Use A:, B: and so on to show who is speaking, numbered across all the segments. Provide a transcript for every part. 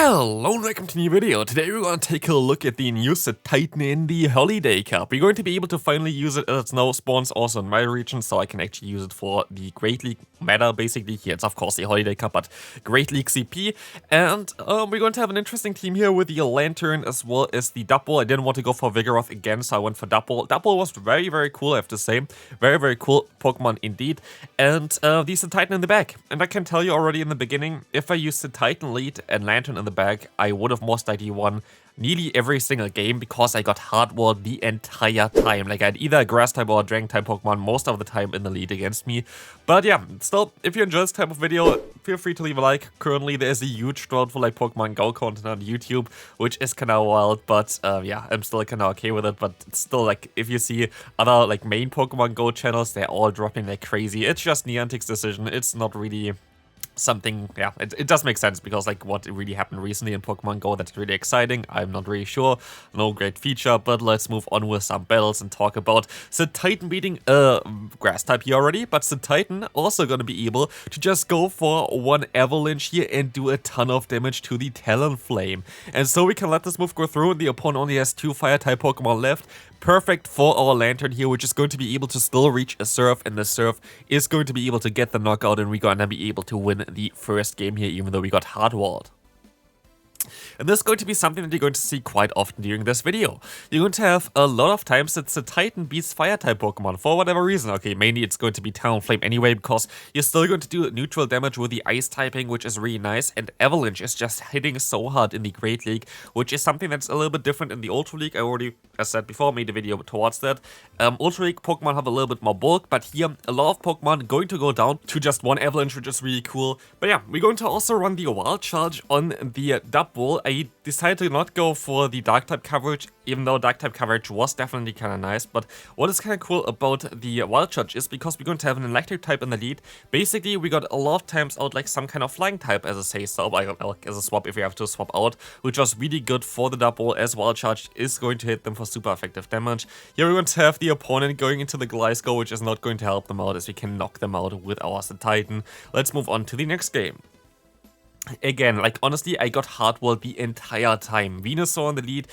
A: Hello and welcome to a new video. Today we're going to take a look at the new Cetitan in the Holiday Cup. We're going to be able to finally use it as it now spawns also in my region, so I can actually use it for the Great League meta basically. Here it's of course the Holiday Cup, but Great League CP. And we're going to have an interesting team here with the Lantern as well as the Double. I didn't want to go for Vigoroth again, so I went for Double. Double was very cool, I have to say. Very cool Pokemon indeed. And the Cetitan in the back. And I can tell you already in the beginning, if I use Cetitan lead and Lantern in the bag, I would have most likely won nearly every single game because I got hardwalled the entire time. Like I had either a grass type or a dragon type Pokemon most of the time in the lead against me. But yeah, still, if you enjoy this type of video, feel free to leave a like. Currently there's a huge drought for like Pokemon Go content on YouTube, which is kinda wild, but yeah, I'm still kinda okay with it. But it's still like, if you see other like main Pokemon Go channels, they're all dropping like crazy. It's just Niantic's decision. It's not really something, yeah, it does make sense because like what really happened recently in Pokemon Go that's really exciting. I'm not really sure, no great feature, but let's move on with some battles and talk about Cetitan beating grass type here already, but Cetitan also gonna be able to just go for one Avalanche here and do a ton of damage to the Talonflame. And so we can let this move go through. The opponent only has 2 fire type Pokemon left. Perfect for our Lantern here, which is going to be able to still reach a Surf, and the Surf is going to be able to get the knockout, and we're gonna be able to win the first game here, even though we got hardwalled. And this is going to be something that you're going to see quite often during this video. You're going to have a lot of times that Cetitan beats Fire-type Pokemon for whatever reason. Okay, mainly it's going to be Talonflame anyway, because you're still going to do neutral damage with the Ice typing, which is really nice, and Avalanche is just hitting so hard in the Great League, which is something that's a little bit different in the Ultra League. I already, as said before, made a video towards that. Ultra League Pokemon have a little bit more bulk, but here a lot of Pokemon going to go down to just one Avalanche, which is really cool. But yeah, we're going to also run the Wild Charge on the Double. I decided to not go for the Dark type coverage, even though Dark type coverage was definitely kind of nice. But what is kind of cool about the Wild Charge is because we're going to have an Electric type in the lead. Basically, we got a lot of times out like some kind of Flying type as a say so, like as a swap if you have to swap out, which was really good for the Double, as Wild Charge is going to hit them for super effective damage. Here we're going to have the opponent going into the Gliscor, which is not going to help them out as we can knock them out with our Cetitan. Let's move on to the next game. Again, like honestly, I got hardwalled the entire time. Venusaur in the lead.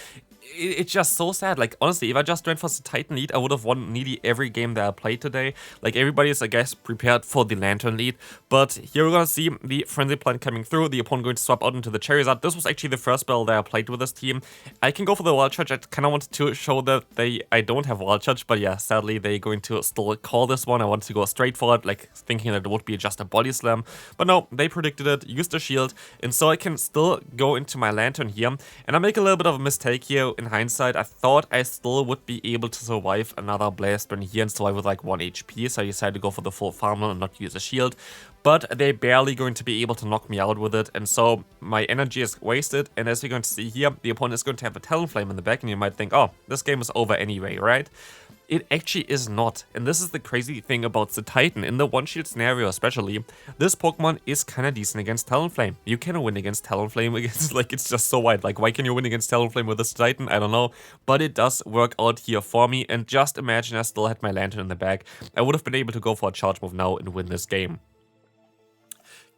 A: It's just so sad. Like honestly, if I just went for the Titan lead, I would have won nearly every game that I played today. Like everybody is, I guess, prepared for the Lantern lead. But here we're gonna see the Frenzy Plant coming through. The opponent going to swap out into the Charizard. This was actually the first battle that I played with this team. I can go for the Wild Charge. I kind of wanted to show that I don't have Wild Charge, but yeah, sadly they're going to still call this one. I wanted to go straight for it, like thinking that it would be just a Body Slam. But no, they predicted it, used a shield, and so I can still go into my Lantern here. And I make a little bit of a mistake here. In hindsight, I thought I still would be able to survive another Blast Burn here and survive with like 1 HP, so I decided to go for the full Farmer and not use a shield. But they're barely going to be able to knock me out with it, and so my energy is wasted. And as you're going to see here, the opponent is going to have a Talonflame in the back, and you might think, oh, this game is over anyway, right? It actually is not, and this is the crazy thing about Cetitan. In the one-shield scenario especially, this Pokemon is kind of decent against Talonflame. You can win against Talonflame, against, like, it's just so wide. Like, why can you win against Talonflame with this Cetitan? I don't know, but it does work out here for me, and just imagine I still had my Lantern in the bag. I would have been able to go for a charge move now and win this game.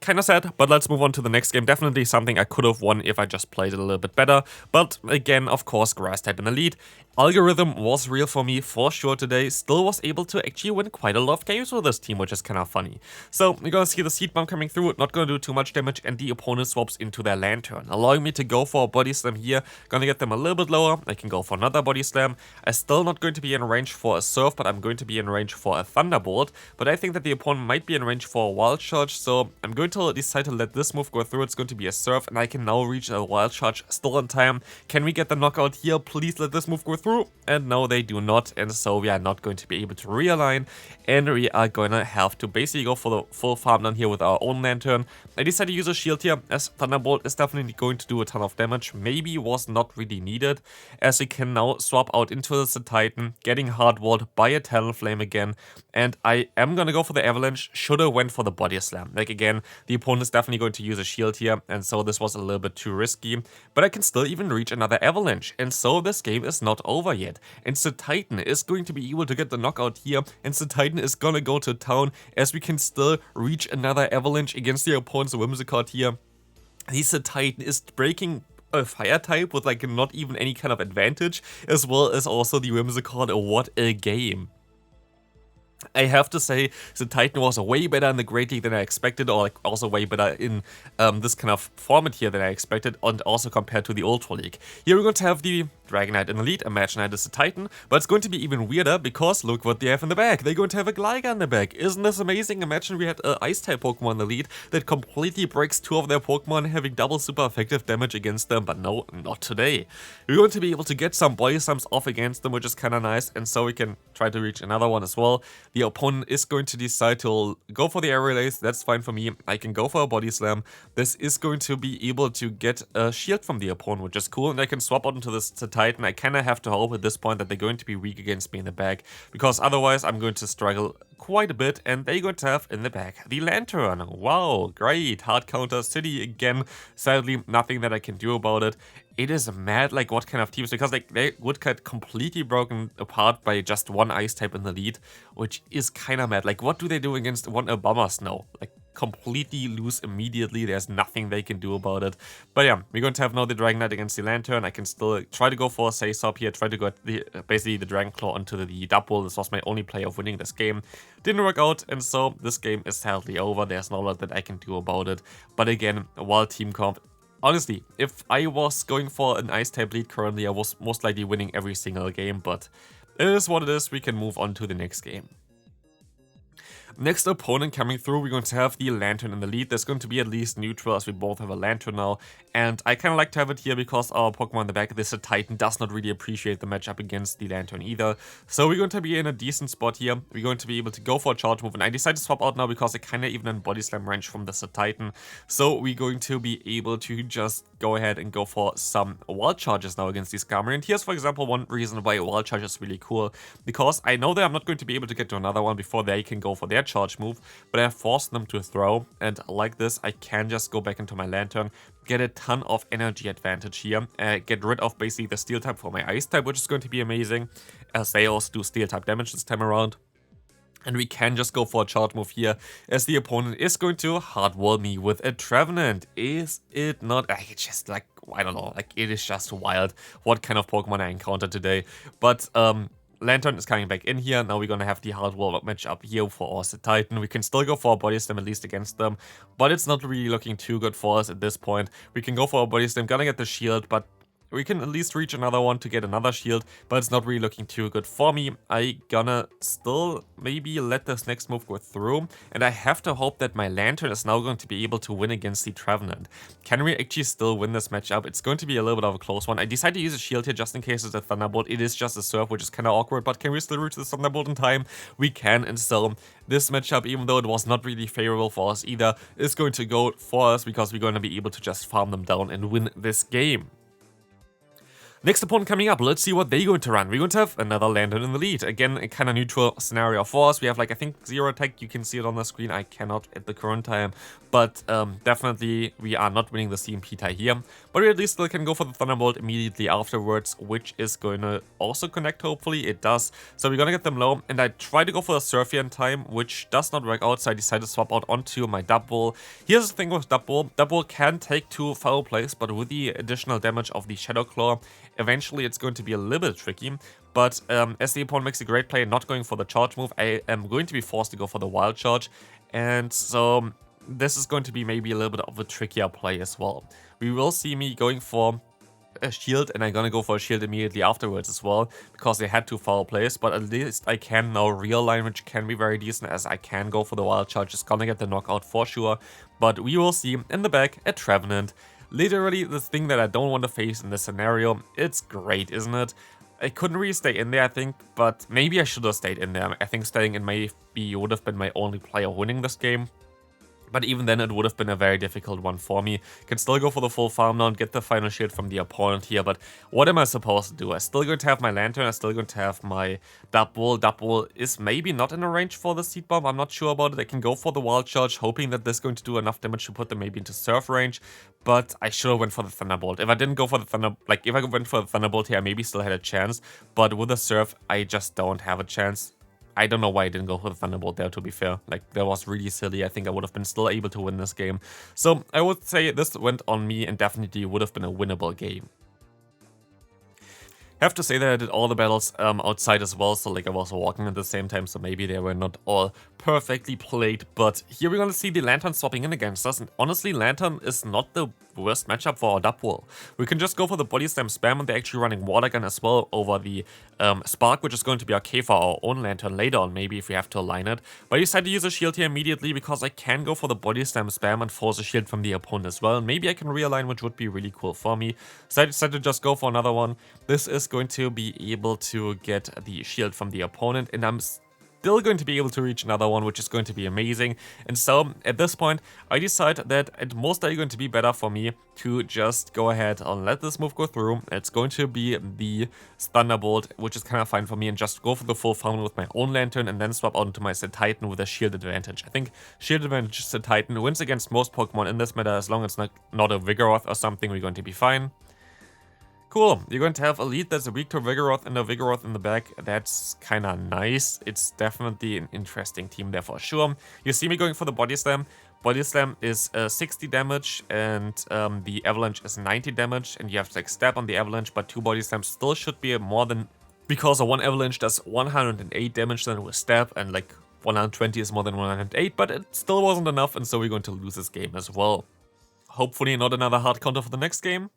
A: Kind of sad, but let's move on to the next game. Definitely something I could have won if I just played it a little bit better. But again, of course, Grass type in the lead. Algorithm was real for me for sure today. Still was able to actually win quite a lot of games with this team, which is kind of funny. So you're gonna see the Seed Bomb coming through, not gonna do too much damage, and the opponent swaps into their Lantern, allowing me to go for a Body Slam here. Gonna get them a little bit lower. I can go for another Body Slam. I'm still not going to be in range for a Surf, but I'm going to be in range for a Thunderbolt. But I think that the opponent might be in range for a Wild Charge, so I'm going to decide to let this move go through. It's going to be a Surf, and I can now reach a Wild Charge still in time. Can we get the knockout here? Please let this move go through. And no, they do not, and so we are not going to be able to realign, and we are gonna have to basically go for the full farm down here with our own Lantern. I decided to use a shield here, as Thunderbolt is definitely going to do a ton of damage. Maybe was not really needed, as we can now swap out into the Cetitan, getting hardwalled by a Talonflame again, and I am gonna go for the Avalanche. Should have went for the Body Slam. Like again, the opponent is definitely going to use a shield here, and so this was a little bit too risky, but I can still even reach another Avalanche, and so this game is not over yet. And Cetitan is going to be able to get the knockout here, and Cetitan is gonna go to town, as we can still reach another Avalanche against the opponent's Whimsicott here. the Cetitan is breaking a fire type with like not even any kind of advantage, as well as also the Whimsicott. What a game. I have to say, Cetitan was way better in the Great League than I expected, or like also way better in this kind of format here than I expected, and also compared to the Ultra League. Here we're going to have the Dragonite in the lead, Imagine I is a Titan, but it's going to be even weirder because look what they have in the back. They're going to have a Gligar in the back. Isn't this amazing? Imagine we had an Ice-type Pokemon in the lead that completely breaks two of their Pokemon, having double super effective damage against them, but no, not today. We're going to be able to get some Body Slams off against them, which is kind of nice, and so we can try to reach another one as well. The opponent is going to decide to go for the Air Relays. That's fine for me. I can go for a Body Slam. This is going to be able to get a shield from the opponent, which is cool, and I can swap out into this Titan. I kind of have to hope at this point that they're going to be weak against me in the back, because otherwise I'm going to struggle quite a bit, and they're going to have in the back the Lantern. Wow, great. Hard counter city again. Sadly, nothing that I can do about it. It is mad like what kind of teams, because like they would get completely broken apart by just one Ice type in the lead, which is kind of mad. Like what do they do against one Obama Snow? Like completely lose immediately. There's nothing they can do about it. But yeah, we're going to have now the Dragonite against the Lantern. I can still try to go for a Say-Sop here, try to get the basically the Dragon Claw onto the Double. This was my only play of winning this game. Didn't work out, and so this game is sadly over. There's not a lot that I can do about it. But again, while team comp, honestly, if I was going for an Ice-type lead currently, I was most likely winning every single game, but it is what it is. We can move on to the next game. Next opponent coming through, we're going to have the Lantern in the lead. There's going to be at least neutral, as we both have a Lantern now. And I kind of like to have it here because our Pokemon in the back, this Titan, does not really appreciate the matchup against the Lantern either. So we're going to be in a decent spot here. We're going to be able to go for a charge move. And I decided to swap out now because I kind of even in Body Slam range from the Titan. So we're going to be able to just go ahead and go for some Wild Charges now against these Skarmory. And here's, for example, one reason why Wild Charge is really cool. Because I know that I'm not going to be able to get to another one before they can go for their charge move, but I forced them to throw, and like this I can just go back into my Lantern, get a ton of energy advantage here, get rid of basically the Steel type for my Ice type, which is going to be amazing, as they also do Steel type damage this time around. And we can just go for a charge move here, as the opponent is going to hardwall me with a Trevenant. Is it not? It's just like, I don't know, like it is just wild what kind of Pokemon I encountered today. But Lantern is coming back in here. Now we're gonna have the hardwall match up here for our Titan. We can still go for a Body Slam at least against them, but it's not really looking too good for us at this point. We can go for a Body Slam, gonna get the shield, but we can at least reach another one to get another shield, but it's not really looking too good for me. I gonna still maybe let this next move go through, and I have to hope that my Lantern is now going to be able to win against the Trevenant. Can we actually still win this matchup? It's going to be a little bit of a close one. I decided to use a shield here just in case it's a Thunderbolt. It is just a Surf, which is kind of awkward, but can we still reach the Thunderbolt in time? We can, and so this matchup, even though it was not really favorable for us either, is going to go for us because we're going to be able to just farm them down and win this game. Next opponent coming up, let's see what they're going to run. We're going to have another Lantern in the lead. Again, a kind of neutral scenario for us. We have like, I think, 0 attack. You can see it on the screen. I cannot at the current time. But definitely we are not winning the CMP tie here. But we at least still can go for the Thunderbolt immediately afterwards, which is going to also connect, hopefully. It does. So we're going to get them low. And I try to go for the Surf here in time, which does not work out. So I decided to swap out onto my Double. Here's the thing with Double. Double can take 2 foul plays, but with the additional damage of the Shadow Claw, eventually it's going to be a little bit tricky, but as the opponent makes a great play not going for the charge move, I am going to be forced to go for the Wild Charge, and so this is going to be maybe a little bit of a trickier play as well. We will see me going for a shield, and I'm gonna go for a shield immediately afterwards as well, because they had 2 foul plays, but at least I can now realign, which can be very decent, as I can go for the Wild Charge. It's gonna get the knockout for sure, but we will see in the back a Trevenant. Literally the thing that I don't want to face in this scenario. It's great, isn't it? I couldn't really stay in there, I think, but maybe I should have stayed in there. I think staying in maybe would have been my only player winning this game. But even then, it would have been a very difficult one for me. Can still go for the full farm now and get the final shield from the opponent here. But what am I supposed to do? I'm still going to have my Lantern. I'm still going to have my Double. Double is maybe not in a range for the Seed Bomb. I'm not sure about it. I can go for the Wild Charge, hoping that this is going to do enough damage to put them maybe into Surf range. But I should have went for the Thunderbolt. If I didn't go for the if I went for the Thunderbolt here, I maybe still had a chance. But with the Surf, I just don't have a chance. I don't know why I didn't go for the Thunderbolt there, to be fair. Like, that was really silly. I think I would have been still able to win this game. So I would say this went on me and definitely would have been a winnable game. Have to say that I did all the battles outside as well, so like I was walking at the same time, so maybe they were not all perfectly played. But here we're gonna see the Lantern swapping in against us, and honestly, Lantern is not the worst matchup for our dub wall. We can just go for the body slam spam, and they're actually running water gun as well over the spark, which is going to be okay for our own Lantern later on, maybe if we have to align it. But I decided to use a shield here immediately because I can go for the body slam spam and force a shield from the opponent as well, and maybe I can realign, which would be really cool for me. So I decided to just go for another one. This is going to be able to get the shield from the opponent, and I'm still going to be able to reach another one, which is going to be amazing. And so at this point I decide that it's most likely going to be better for me to just go ahead and let this move go through. It's going to be the Thunderbolt, which is kind of fine for me, and just go for the full farm with my own Lantern and then swap out into my Cetitan with a shield advantage. I think shield advantage Cetitan wins against most Pokemon in this meta. As long as it's not a Vigoroth or something, we're going to be fine. Cool, you're going to have a lead that's weak to Vigoroth and a Vigoroth in the back. That's kind of nice. It's definitely an interesting team there for sure. You see me going for the Body Slam. Body Slam is 60 damage and the Avalanche is 90 damage. And you have to like stab on the Avalanche, but 2 Body Slams still should be more than... Because a 1 Avalanche does 108 damage then with stab, and like 120 is more than 108, but it still wasn't enough, and so we're going to lose this game as well. Hopefully not another hard counter for the next game.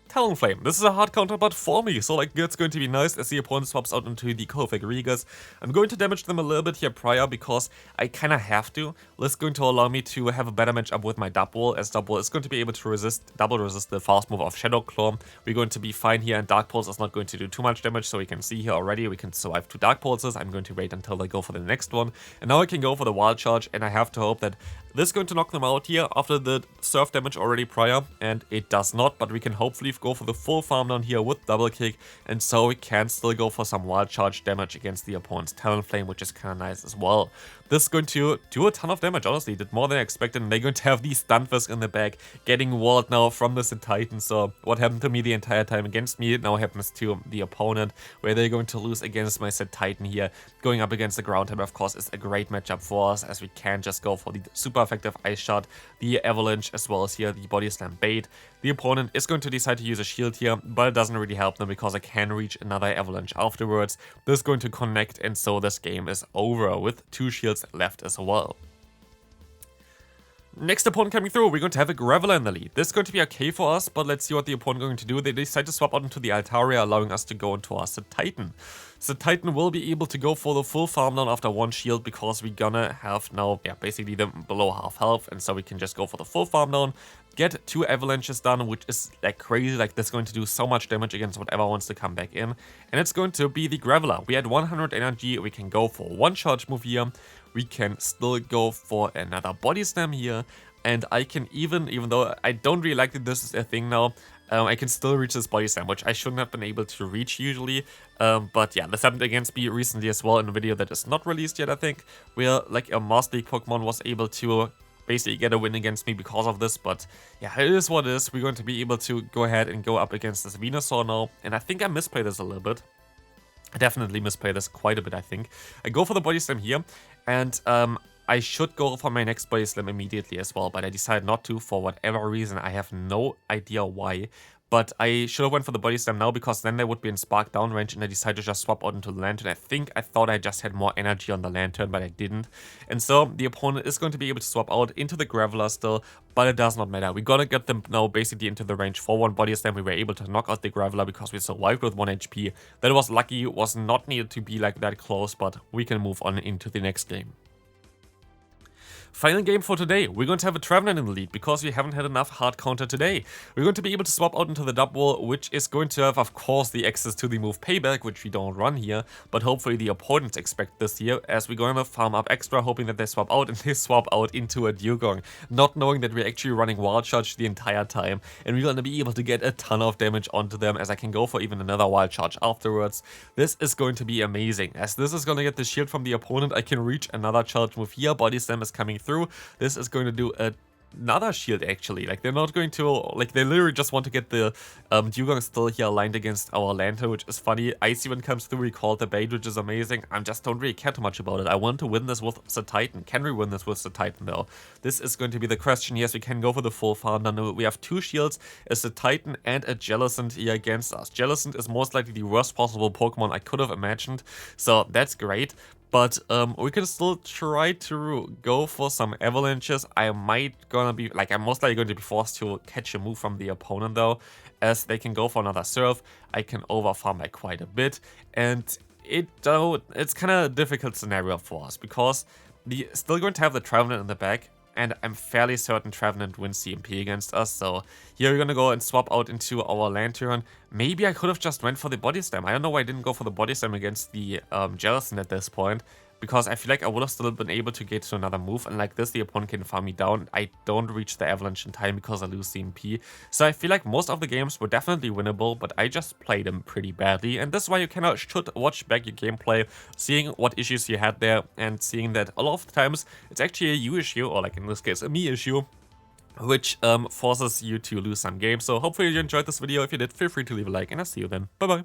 A: Talonflame. This is a hard counter, but for me, so like it's going to be nice as the opponent swaps out into the Kaiwei. I'm going to damage them a little bit here prior because I kind of have to. This is going to allow me to have a better matchup with my Double, as Double is going to be able to double resist the fast move of Shadow Claw. We're going to be fine here, and Dark Pulse is not going to do too much damage, so we can see here already we can survive 2 Dark Pulses. I'm going to wait until they go for the next one, and now I can go for the Wild Charge, and I have to hope that this is going to knock them out here after the surf damage already prior, and it does not, but we can hopefully go for the full farm down here with Double Kick, and so we can still go for some Wild Charge damage against the opponent's Talonflame, which is kind of nice as well. This is going to do a ton of damage, honestly, did more than I expected, and they're going to have these Stunfisk in the back, getting walled now from the Cetitan. So what happened to me the entire time against me now happens to the opponent, where they're going to lose against my Cetitan here. Going up against the ground type, of course, is a great matchup for us, as we can just go for the super effective Ice Shot, the Avalanche, as well as here the Body Slam bait. The opponent is going to decide to use a shield here, but it doesn't really help them because I can reach another Avalanche afterwards. This is going to connect, and so this game is over with 2 shields left as well. Next opponent coming through, we're going to have a Graveler in the lead. This is going to be okay for us, but let's see what the opponent is going to do. They decide to swap out into the Altaria, allowing us to go into our Cetitan. Cetitan will be able to go for the full farm down after 1 shield, because we're gonna have now, basically them below half health, and so we can just go for the full farm down, get 2 Avalanches done, which is like crazy. Like, this is going to do so much damage against whatever wants to come back in, and it's going to be the Graveler. We had 100 energy, we can go for 1 charge move here, we can still go for another Body Slam here, and I can even though I don't really like that this is a thing now, I can still reach this Body Slam, which I shouldn't have been able to reach usually. But yeah, this happened against me recently as well in a video that is not released yet, I think, where like a Master League Pokemon was able to basically get a win against me because of this. But yeah, it is what it is. We're going to be able to go ahead and go up against this Venusaur now, and I think I misplayed this a little bit. I definitely misplayed this quite a bit, I think. I go for the Body Slam here, and I should go for my next Body Slam immediately as well, but I decided not to for whatever reason. I have no idea why. But I should have went for the Body Slam now, because then they would be in Spark down range, and I decided to just swap out into the Lantern. I thought I just had more energy on the Lantern, but I didn't. And so the opponent is going to be able to swap out into the Graveler still, but it does not matter. We're gonna get them now basically into the range for 1 Body Slam. We were able to knock out the Graveler because we survived with 1 HP. That was lucky, it was not needed to be like that close, but we can move on into the next game. Final game for today, we're going to have a Trevenant in the lead, because we haven't had enough hard counter today. We're going to be able to swap out into the Double, which is going to have, of course, the access to the move Payback, which we don't run here, but hopefully the opponents expect this here, as we're going to farm up extra, hoping that they swap out, and they swap out into a Dugong, not knowing that we're actually running Wild Charge the entire time, and we're going to be able to get a ton of damage onto them, as I can go for even another Wild Charge afterwards. This is going to be amazing, as this is going to get the shield from the opponent. I can reach another charge move here, Body Slam is coming through. This is going to do a another shield actually. Like they're not going to, like they literally just want to get the Dugong still here aligned against our Lantern, which is funny. Icy when it comes through, we called the bait, which is amazing. I just don't really care too much about it. I want to win this with Cetitan. Can we win this with Cetitan though? This is going to be the question. Yes, we can go for the full farm. Now we have 2 shields, a Cetitan and a Jellicent here against us. Jellicent is most likely the worst possible Pokemon I could have imagined, so that's great. But we can still try to go for some avalanches. I'm most likely going to be forced to catch a move from the opponent though, as they can go for another Surf. I can overfarm by quite a bit, and it's kind of a difficult scenario for us because we're still going to have the Trevenant in the back. And I'm fairly certain Trevenant wins CMP against us, so here we're gonna go and swap out into our Lantern. Maybe I could have just went for the Body Slam. I don't know why I didn't go for the Body Slam against the Jellicent at this point, because I feel like I would have still been able to get to another move, and like this the opponent can farm me down. I don't reach the Avalanche in time because I lose CMP. So I feel like most of the games were definitely winnable, but I just played them pretty badly, and this is why you should watch back your gameplay, seeing what issues you had there, and seeing that a lot of the times it's actually a you issue, or like in this case a me issue, which forces you to lose some games. So hopefully you enjoyed this video. If you did, feel free to leave a like, and I'll see you then. Bye bye.